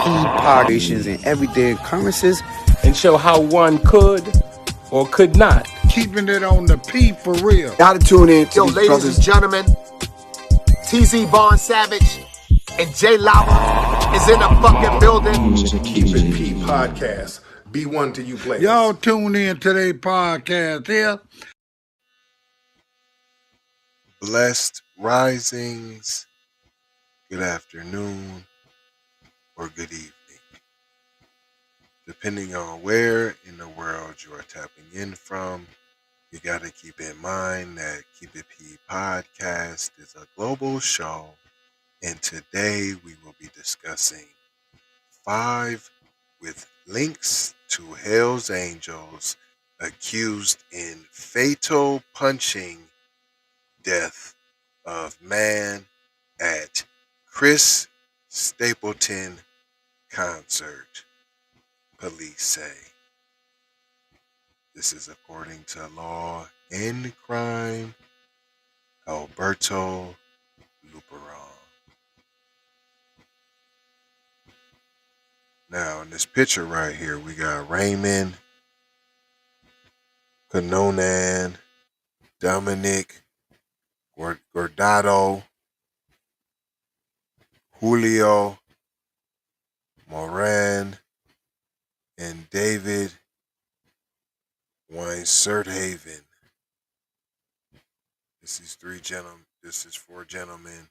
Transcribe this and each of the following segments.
P-Pogdations and everyday occurrences, and show how one could or could not. Keeping it on the P for real. Gotta tune in to Yo, these ladies brothers. and gentlemen, TZ Von Savage and Jay Lava is in the fucking building. Keep It P podcast. Be one to you players. Y'all tune in to their podcast here. Blessed risings, good afternoon, or good evening, depending on where in the world you are tapping in from. You got to keep in mind that Keep It P podcast is a global show, and today we will be discussing 5 with links to Hell's Angels accused in fatal punching death of man at Chris Stapleton concert, police say. This is according to Law and Crime, Alberto Luperon. Now, in this picture right here, we got Raymond, Canonan, Dominic Guardado, Julio Moran, and David Wiesenhaven. This is 4 gentlemen.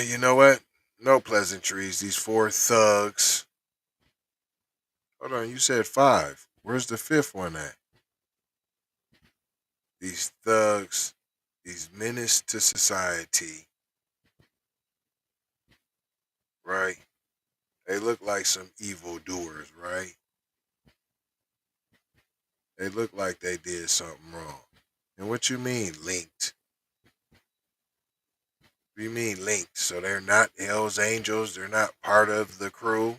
You know what? No pleasantries. These 4 thugs. Hold on, you said 5. Where's the 5th one at? These thugs, these menace to society, right? They look like some evildoers, right? They look like they did something wrong. And what you mean linked? What do you mean linked? So they're not Hell's Angels? They're not part of the crew?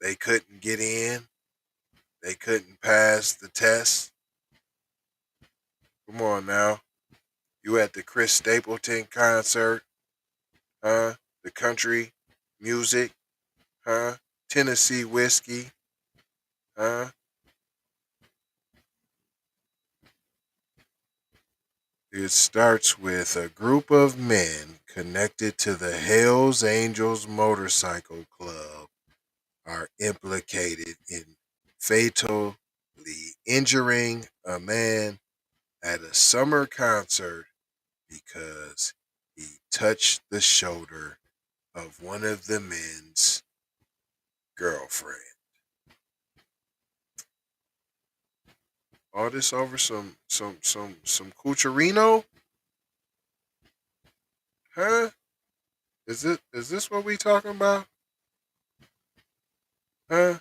They couldn't get in? They couldn't pass the test? Come on now. You at the Chris Stapleton concert? Huh? The country music? Huh? Tennessee whiskey? Huh? It starts with a group of men connected to the Hells Angels Motorcycle Club are implicated in fatally injuring a man at a summer concert because he touched the shoulder of one of the men's girlfriend. All this over some Cucharino? Huh? Is this what we talking about? Huh?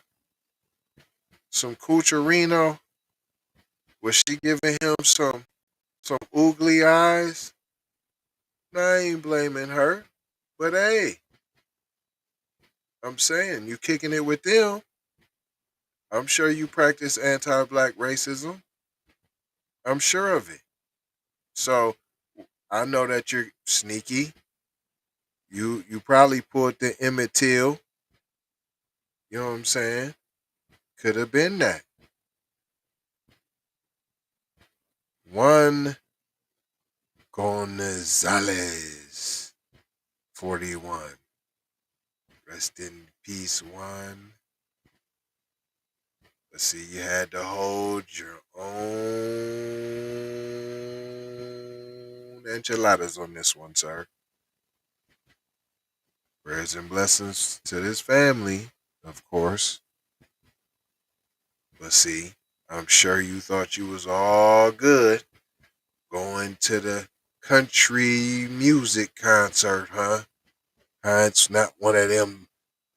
Some Cucharino? Was she giving him some oogly eyes? Nah, I ain't blaming her. But hey, I'm saying, you kicking it with them. I'm sure you practice anti-black racism. I'm sure of it. So, I know that you're sneaky. You probably pulled the Emmett Till. You know what I'm saying? Could have been that. Juan Gonzalez, 41. Rest in peace, Juan. Let's see, you had to hold your own enchiladas on this one, sir. Prayers and blessings to this family, of course. But see, I'm sure you thought you was all good going to the country music concert, huh? It's not one of them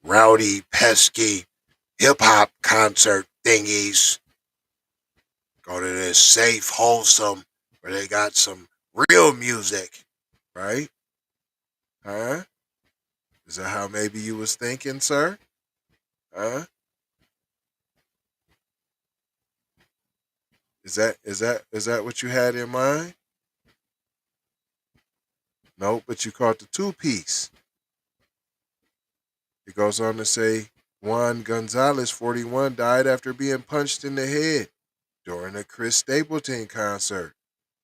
rowdy, pesky hip-hop concert thingies. Go to this safe, wholesome, where they got some real music, right? Huh? Is that how maybe you was thinking, sir? Huh? Is that what you had in mind? No, but you caught the 2-piece. It goes on to say Juan Gonzalez, 41, died after being punched in the head during a Chris Stapleton concert.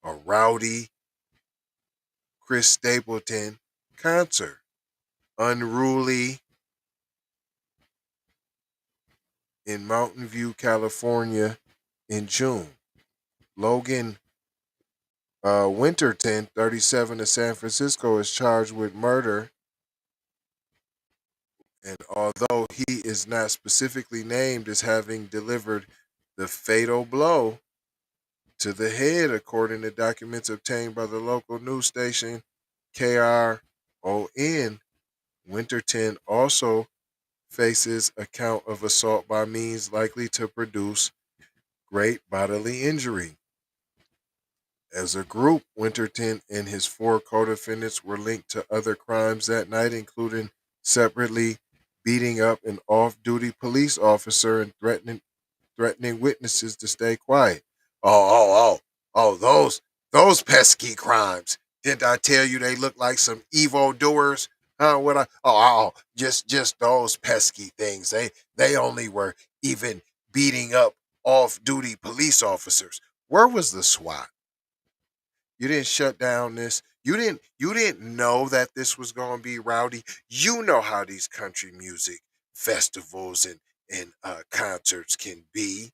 A rowdy Chris Stapleton concert. Unruly in Mountain View, California in June. Logan Winterton, 37, of San Francisco, is charged with murder. And although he is not specifically named as having delivered the fatal blow to the head, according to documents obtained by the local news station KRON, Winterton also faces a count of assault by means likely to produce great bodily injury. As a group, Winterton and his 4 co-defendants were linked to other crimes that night, including separately beating up an off-duty police officer and threatening witnesses to stay quiet. Those pesky crimes. Didn't I tell you they look like some evil doers? Huh? Just those pesky things. They only were even beating up off-duty police officers. Where was the SWAT? You didn't shut down this. You didn't know that this was going to be rowdy. You know how these country music festivals and concerts can be.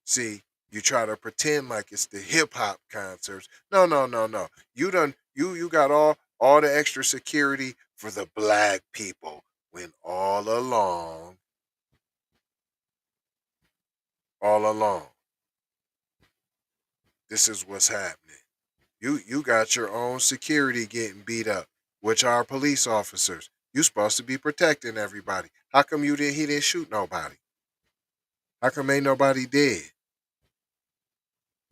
See, you try to pretend like it's the hip hop concerts. No, no, no, no. You got all the extra security for the black people when all along this is what's happening. You got your own security getting beat up, which are police officers. You supposed to be protecting everybody. How come he didn't shoot nobody? How come ain't nobody dead?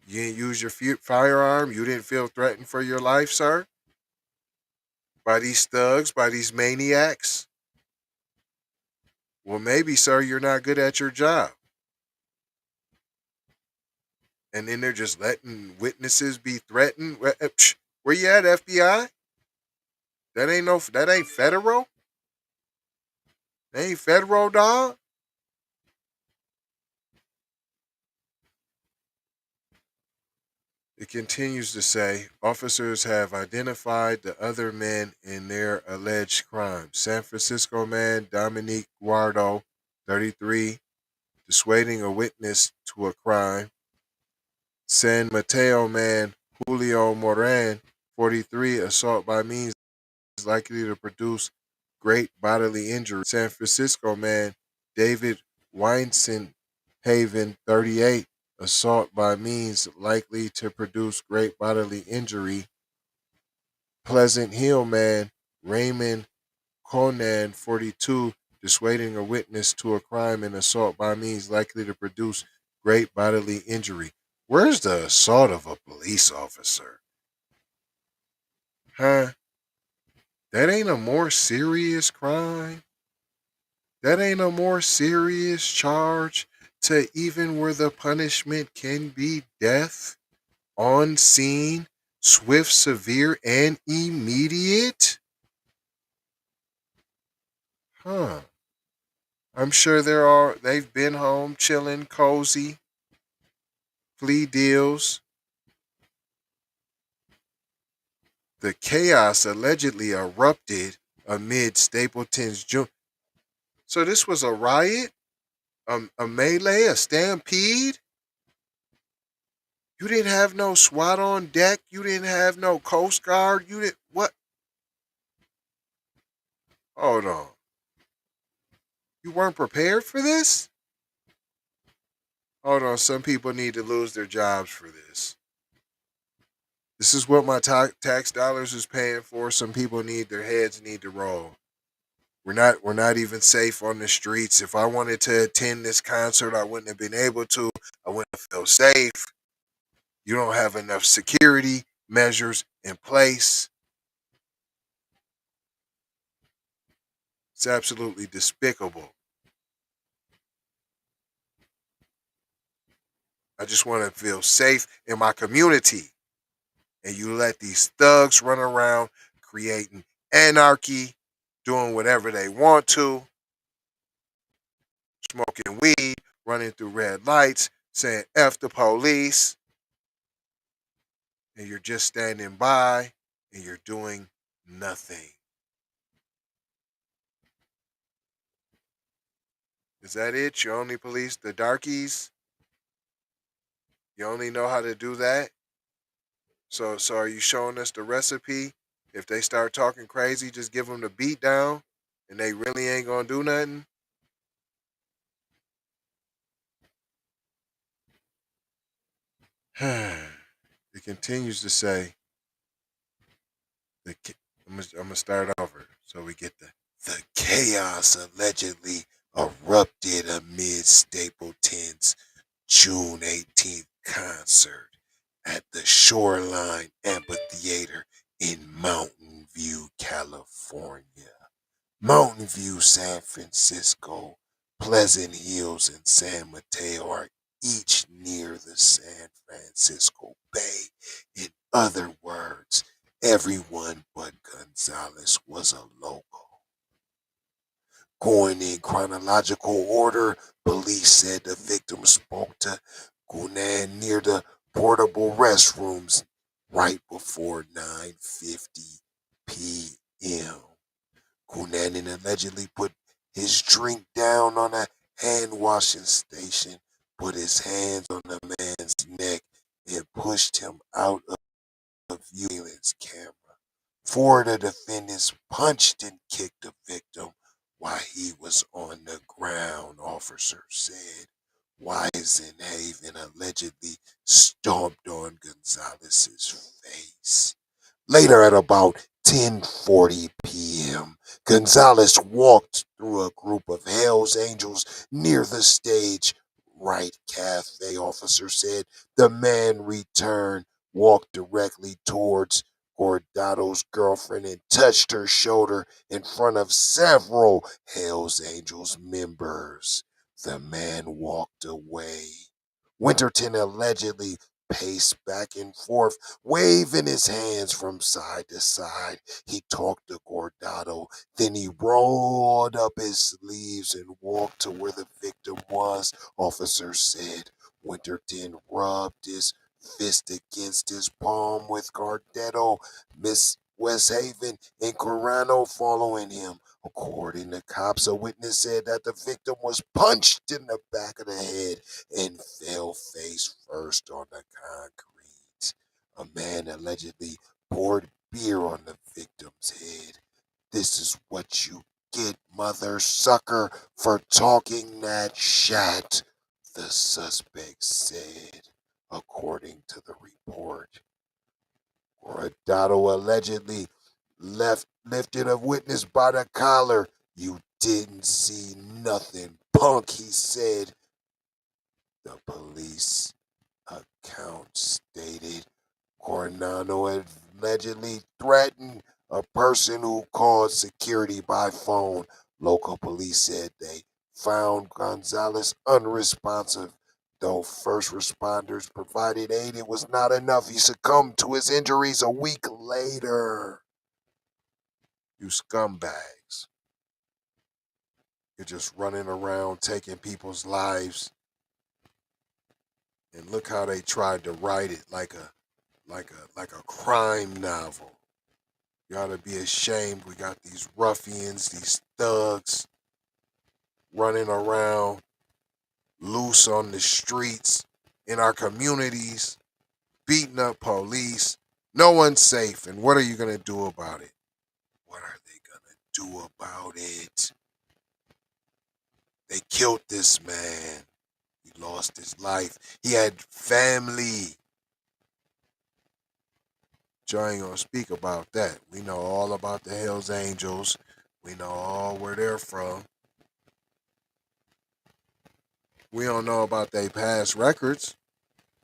You didn't use your firearm? You didn't feel threatened for your life, sir? By these thugs, by these maniacs? Well, maybe, sir, you're not good at your job. And then they're just letting witnesses be threatened. Where you at, FBI? That ain't federal. That ain't federal, dog. It continues to say, officers have identified the other men in their alleged crimes. San Francisco man Dominic Guardado, 33, dissuading a witness to a crime. San Mateo man Julio Moran, 43, assault by means likely to produce great bodily injury. San Francisco man David Wiesenhaven, 38, assault by means likely to produce great bodily injury. Pleasant Hill man Raymond Conan, 42, dissuading a witness to a crime and assault by means likely to produce great bodily injury. Where's the assault of a police officer? Huh? That ain't a more serious crime? That ain't a more serious charge to even where the punishment can be death, on scene, swift, severe, and immediate? Huh. I'm sure they've been home chilling, cozy, plea deals. The chaos allegedly erupted amid Stapleton's June. So this was a riot? A melee? A stampede? You didn't have no SWAT on deck? You didn't have no Coast Guard? You didn't... What? Hold on. You weren't prepared for this? Hold on. Some people need to lose their jobs for this. This is what my tax dollars is paying for. Some people their heads need to roll. We're not even safe on the streets. If I wanted to attend this concert, I wouldn't have been able to. I wouldn't have felt safe. You don't have enough security measures in place. It's absolutely despicable. I just want to feel safe in my community. And you let these thugs run around creating anarchy, doing whatever they want to, smoking weed, running through red lights, saying F the police, and you're just standing by and you're doing nothing. Is that it? You only police the darkies? You only know how to do that? So are you showing us the recipe? If they start talking crazy, just give them the beat down and they really ain't gonna do nothing? It continues to say, I'm gonna start over so we get the chaos allegedly erupted amid Stapleton's June 18th concert at the Shoreline Amphitheater in Mountain View, California. Mountain View, San Francisco, Pleasant Hills, and San Mateo are each near the San Francisco Bay. In other words, everyone but Gonzalez was a local. Going in chronological order, police said the victim spoke to Gunan near the portable restrooms right before 9:50 p.m. Gunanan allegedly put his drink down on a hand washing station, put his hands on the man's neck, and pushed him out of surveillance camera. Four of the defendants punched and kicked the victim while he was on the ground, officers said. Wiesenhaven allegedly stomped on Gonzalez's face. Later at about 10:40 p.m., Gonzalez walked through a group of Hell's Angels near the stage right cafe, officer said. The man returned, walked directly towards Guardado's girlfriend and touched her shoulder in front of several Hell's Angels members. The man walked away. Winterton allegedly paced back and forth, waving his hands from side to side. He talked to Guardado, then he rolled up his sleeves and walked to where the victim was, officers said. Winterton rubbed his fist against his palm with Guardado, Miss Westhaven, and Corano following him. According to cops, a witness said that the victim was punched in the back of the head and fell face first on the concrete. A man allegedly poured beer on the victim's head. This is what you get, mother sucker, for talking that shat, the suspect said, according to the report. Guardado allegedly lifted a witness by the collar. You didn't see nothing, punk, he said. The police account stated Coronado allegedly threatened a person who called security by phone. Local police said they found Gonzalez unresponsive. Though first responders provided aid, it was not enough. He succumbed to his injuries a week later. You scumbags. You're just running around taking people's lives. And look how they tried to write it like a crime novel. You ought to be ashamed. We got these ruffians, these thugs running around loose on the streets in our communities, beating up police. No one's safe. And what are you going to do about it? What are they going to do about it? They killed this man. He lost his life. He had family. Joe ain't gonna speak about that. We know all about the Hells Angels. We know all where they're from. We don't know about their past records.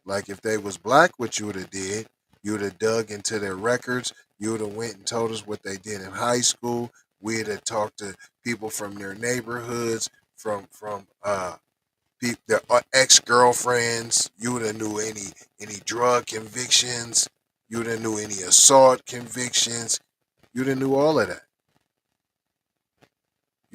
Like if they was black, what you would have did, you would have dug into their records. You would have went and told us what they did in high school. We'd have talked to people from their neighborhoods, from their ex-girlfriends. You would have knew any drug convictions. You would have knew any assault convictions. You would have knew all of that.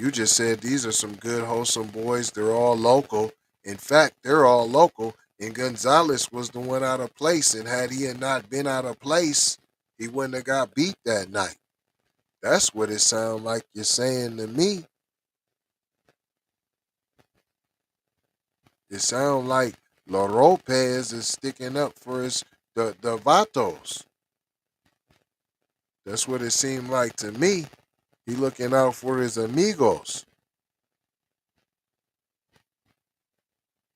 You just said these are some good, wholesome boys. They're all local. In fact, they're all local. And Gonzalez was the one out of place. And had he had not been out of place, he wouldn't have got beat that night. That's what it sounds like you're saying to me. It sounds like La Lopez is sticking up for the Vatos. That's what it seemed like to me. He looking out for his amigos.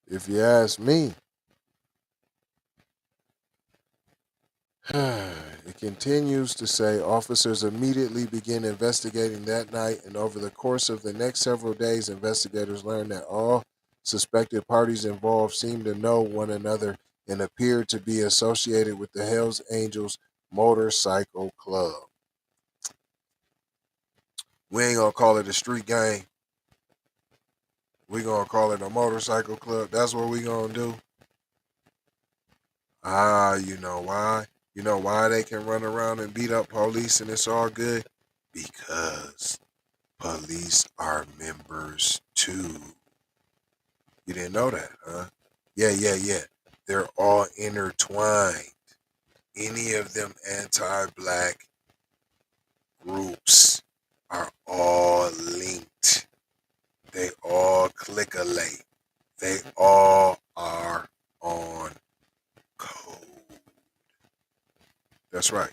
If you ask me. It continues to say officers immediately began investigating that night, and over the course of the next several days, investigators learned that all suspected parties involved seemed to know one another and appeared to be associated with the Hells Angels Motorcycle Club. We ain't gonna call it a street gang. We gonna call it a motorcycle club. That's what we gonna do. You know why? You know why they can run around and beat up police and it's all good? Because police are members too. You didn't know that, huh? Yeah. They're all intertwined. Any of them anti-black groups are all linked. They all click-a-late. They all are on code. That's right.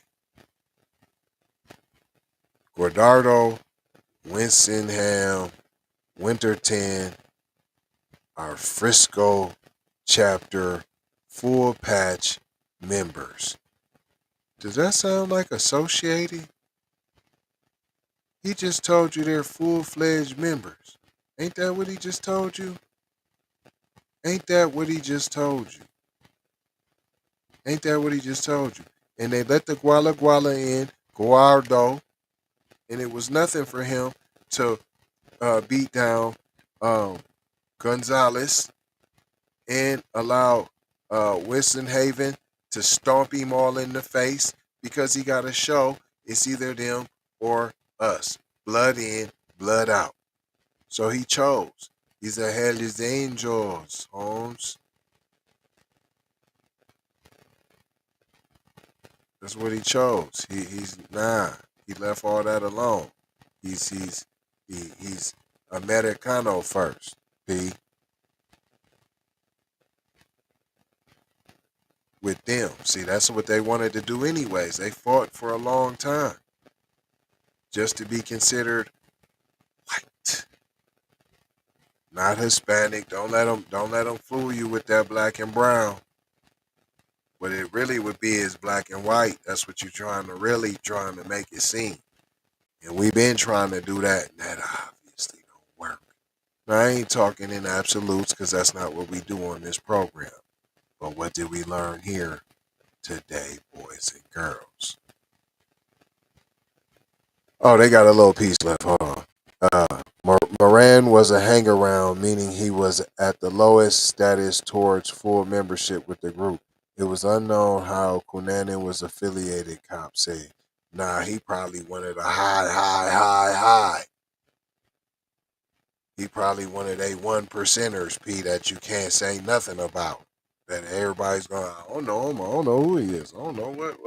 Guardado, Wiesenhaven, Winterton, our Frisco chapter full patch members. Does that sound like associating? He just told you they're full-fledged members. Ain't that what he just told you? Ain't that what he just told you? Ain't that what he just told you? And they let the Guala in, Guardo, and it was nothing for him to beat down Gonzalez and allow Wiesenhaven to stomp him all in the face because he got a show. It's either them or us. Blood in, blood out. So he chose. He's a Hells Angels, Holmes. That's what he chose. He left all that alone. He's Americano first. P. With them. See, that's what they wanted to do anyways. They fought for a long time. Just to be considered white. Not Hispanic. Don't let them fool you with that black and brown. What it really would be is black and white. That's what you're trying to make it seem. And we've been trying to do that, and that obviously don't work. Now, I ain't talking in absolutes because that's not what we do on this program. But what did we learn here today, boys and girls? Oh, they got a little piece left. Hold on. Moran was a hang-around, meaning he was at the lowest status towards full membership with the group. It was unknown how Cunanan was affiliated, cops said. Nah, he probably wanted a high. He probably wanted a 1%ers, P, that you can't say nothing about. That everybody's going, I don't know him. I don't know who he is. I don't know what,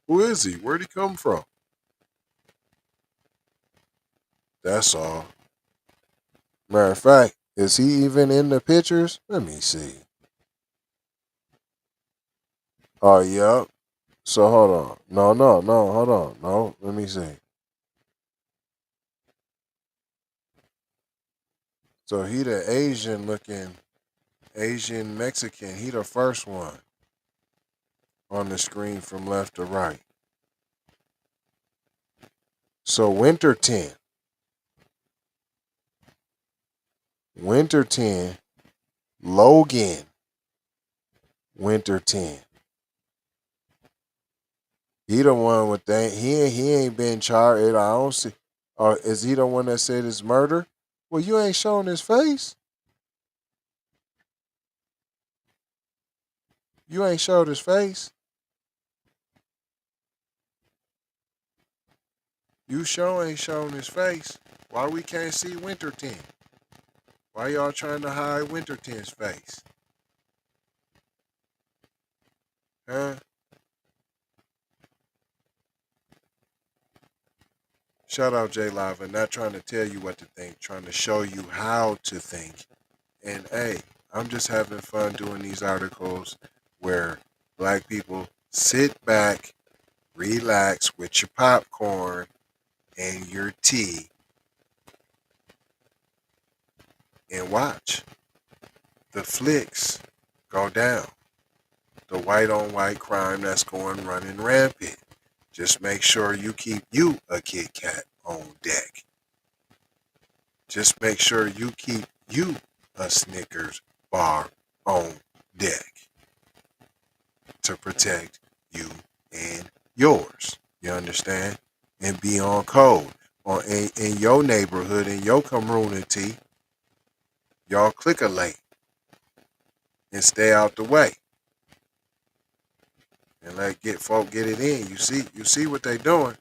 who is he? Where'd he come from? That's all. Matter of fact, is he even in the pictures? Let me see. Oh, yeah. So hold on. No, hold on. No, let me see. So he the Asian looking, Asian Mexican. He the first one on the screen from left to right. So Winterton, Logan Winterton. He the one with that. He ain't been charged. I don't see. Is he the one that said it's murder? Well, you ain't showing his face. You ain't showed his face. You sure ain't showing his face. Why we can't see Winterton? Why y'all trying to hide Winterton's face? Huh? Shout out J Live, and not trying to tell you what to think, trying to show you how to think. And hey, I'm just having fun doing these articles where black people sit back, relax with your popcorn and your tea and watch the flicks go down. The white on white crime that's going running rampant. Just make sure you keep you a Kit Kat on deck. Just make sure you keep you a Snickers bar on deck to protect you and yours. You understand? And be on code. Or in your neighborhood, in your community, y'all click a lane and stay out the way. And let folk get it in. You see what they doing.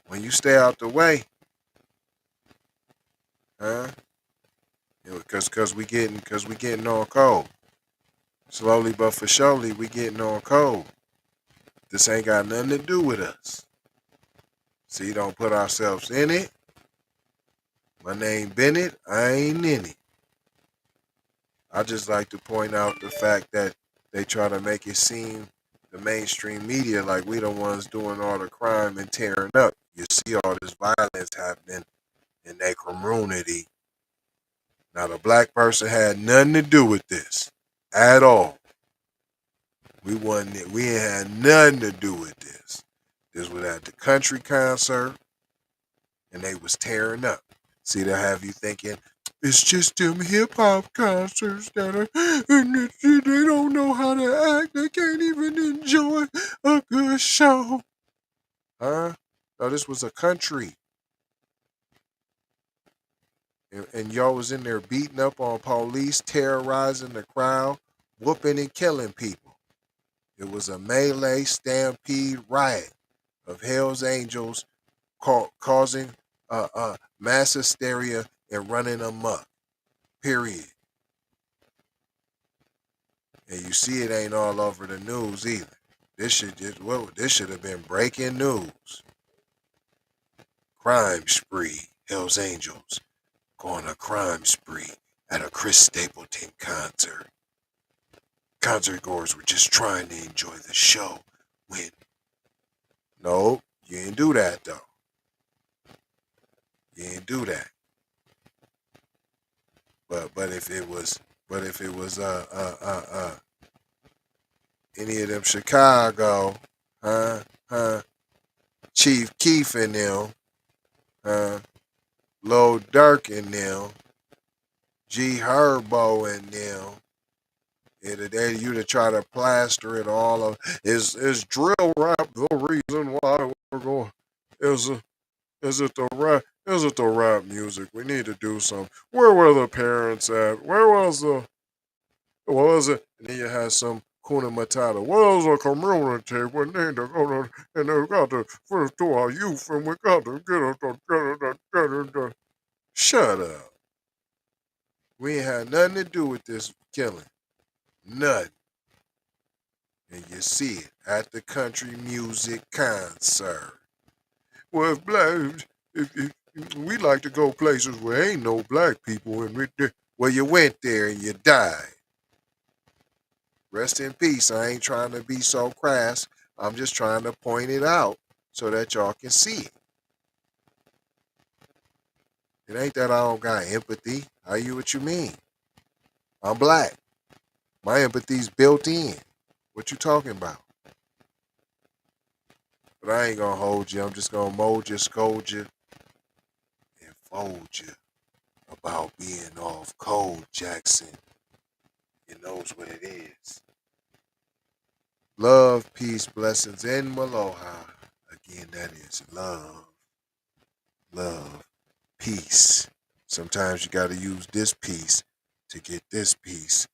When you stay out the way, huh? Cause we getting on code. Slowly but for surely, we getting on code. This ain't got nothing to do with us. See, don't put ourselves in it. My name Bennett, I ain't in it. I just like to point out the fact that they try to make it seem, the mainstream media, like we the ones doing all the crime and tearing up. You see all this violence happening in their community. Now, the black person had nothing to do with this at all. We ain't had nothing to do with this. This was at the country concert, and they was tearing up. See, they have you thinking, it's just them hip-hop concerts that are, and they don't know how to act. They can't even enjoy a good show. Huh? No, this was a country. And y'all was in there beating up on police, terrorizing the crowd, whooping and killing people. It was a melee stampede riot of Hell's Angels causing mass hysteria and running amok. Period. And you see it ain't all over the news either. This should have been breaking news. Crime spree, Hell's Angels going a crime spree at a Chris Stapleton concert. Concert goers were just trying to enjoy the show when. No, you didn't do that though. You didn't do that. But if it was any of them Chicago, Chief Keef and them, Lil Durk and them, G Herbo and them, you to try to plaster it all of is drill rap the reason why we're going? Is it the rap music? We need to do something. Where were the parents at? Where was the what was it? And then you had some Kuna Matata. Where's the community? We need to go to, and they got to first to our youth, and we got to get it. Shut up. We ain't had nothing to do with this killing. Nothing. And you see it at the country music concert. Well, if black, if we like to go places where ain't no black people, and well, you went there and you died. Rest in peace. I ain't trying to be so crass. I'm just trying to point it out so that y'all can see it. It ain't that I don't got empathy. What you mean? I'm black. My empathy's built in. What you talking about? But I ain't gonna hold you. I'm just gonna mold you, scold you, and fold you about being off cold, Jackson. You knows what it is. Love, peace, blessings, and maloha. Again, that is love, peace. Sometimes you got to use this piece to get this piece.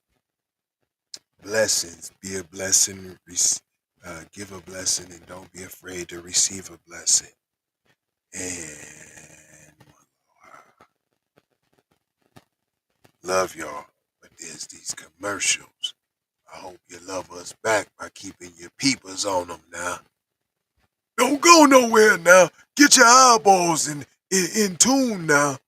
Blessings. Be a blessing. Give a blessing, and don't be afraid to receive a blessing. And love y'all, but there's these commercials. I hope you love us back by keeping your peepers on them now. Don't go nowhere now. Get your eyeballs in tune now.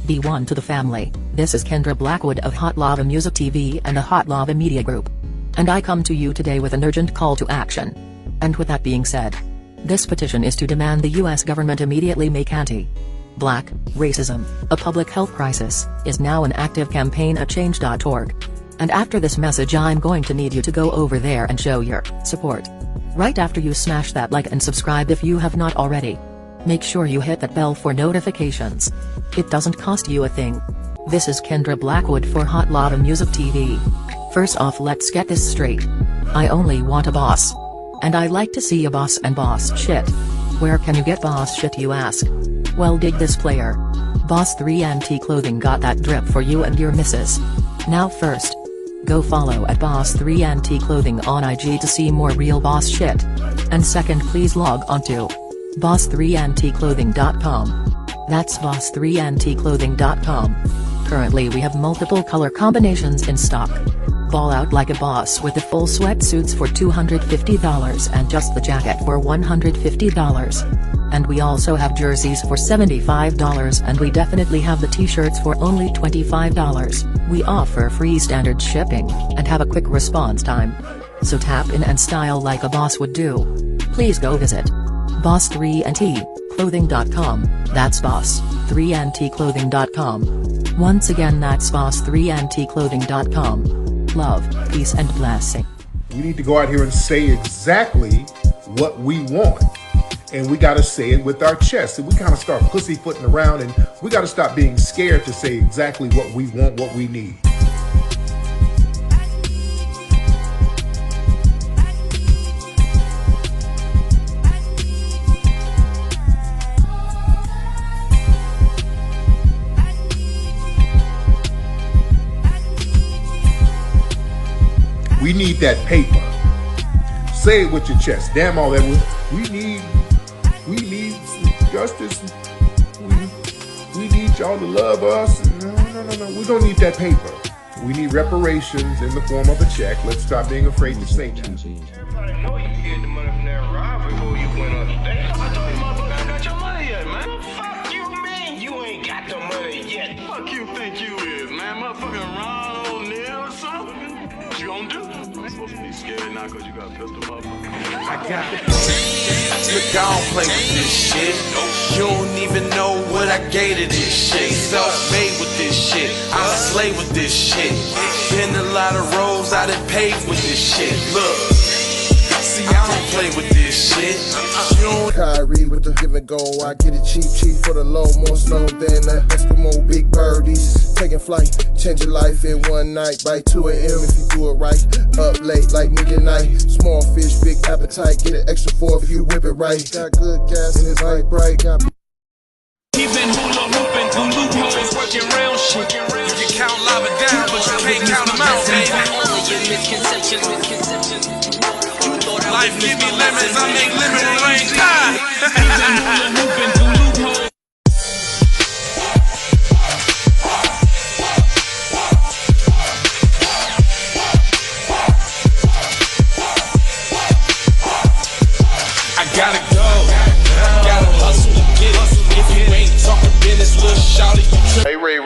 B1 to the family. This is Kendra Blackwood of Hot Lava Music TV and the Hot Lava Media Group. And I come to you today with an urgent call to action. And with that being said, this petition is to demand the US government immediately make anti-black racism a public health crisis is now an active campaign at change.org. And after this message I'm going to need you to go over there and show your support. Right after you smash that like and subscribe if you have not already. Make sure you hit that bell for notifications. It doesn't cost you a thing. This is Kendra Blackwood for Hot Lava Music TV. First off, let's get this straight. I only want a boss. And I like to see a boss and boss shit. Where can you get boss shit, you ask? Well, dig this player. Boss 3 NT Clothing got that drip for you and your missus. Now first, go follow at Boss 3 NT Clothing on IG to see more real boss shit. And second, please log on to boss3ntclothing.com. That's boss3ntclothing.com. Currently we have multiple color combinations in stock. Ball out like a boss with the full sweatsuits for $250 and just the jacket for $150. And we also have jerseys for $75 and we definitely have the t-shirts for only $25. We offer free standard shipping and have a quick response time. So tap in and style like a boss would do. Please go visit boss3ntclothing.com. That's boss3ntclothing.com. Once again, that's boss3ntclothing.com. Love, peace and blessing. We need to go out here and say exactly what we want. And we got to say it with our chest. And we kind of start pussyfooting around, and we got to stop being scared to say exactly what we want, what we need. We need that paper. Say it with your chest. Damn all that. We need justice. We need y'all to love us. No. We don't need that paper. We need reparations in the form of a check. Let's stop being afraid to say that. Everybody know you get the money from that ride before you went upstairs. I told you motherfucker got your money yet, man. Fuck you, man. You ain't got the money yet. Fuck you think you is, man. Motherfucking Ron O'Neal or something. What you gonna do? I'm supposed to be scared now because you got a pistol, motherfucker. I got it. Look, I don't play with this shit. You don't even know what I gave to this shit. Self-made with this shit. I slay with this shit. Been a lot of roads I done paved with this shit. Look, see, I don't play with this shit. You don't. Kyrie with the give and go. I get it cheap for the low. More snow than the Eskimo big birdies. Taking flight, change your life in one night. By 2 a.m. if you do it right. Up late like midnight. Small fish, big appetite. Get an extra 4 if you whip it right. Got good gas and it's light bright. Got He been hula hooping through loopholes, working round shit. You can count lava down, but you can't count them out, baby. Life give me lemons, I make lemonade rain die. I gotta go, gotta hustle to get it. If you ain't talking business, little shawty, you Hey, Ray.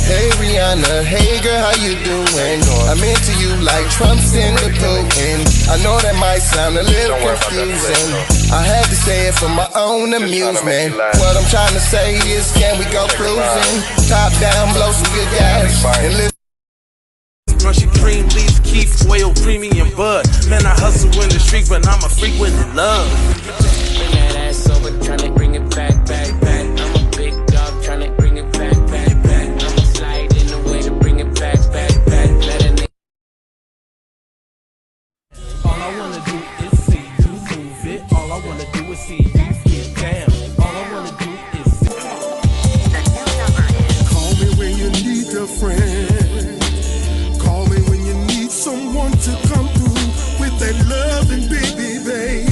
Hey Rihanna, hey girl, how you doing? I'm into you like Trump's in the Putin. I know that might sound a little confusing. I had to say it for my own amusement. What I'm trying to say is, can we go cruising? Top down, blow some good gas, and live. Crunchy cream, leaf, keef, oil, creamy, and bud. Man, I hustle in the street, but I'm a freak with the love. Bring that ass over, tryna bring it back. I'm a big dog, tryna bring it back. I'ma slide in the way to bring it back. Let a nigga. All I wanna do is see you move it. All I wanna do is see you get down. All I wanna do is see. The new number is. Call me when you need a friend. Call me when you need someone to come through with that loving baby.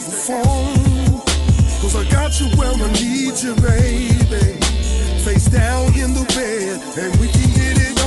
the phone. Cause I got you where I need you, baby. Face down in the bed, and we can get it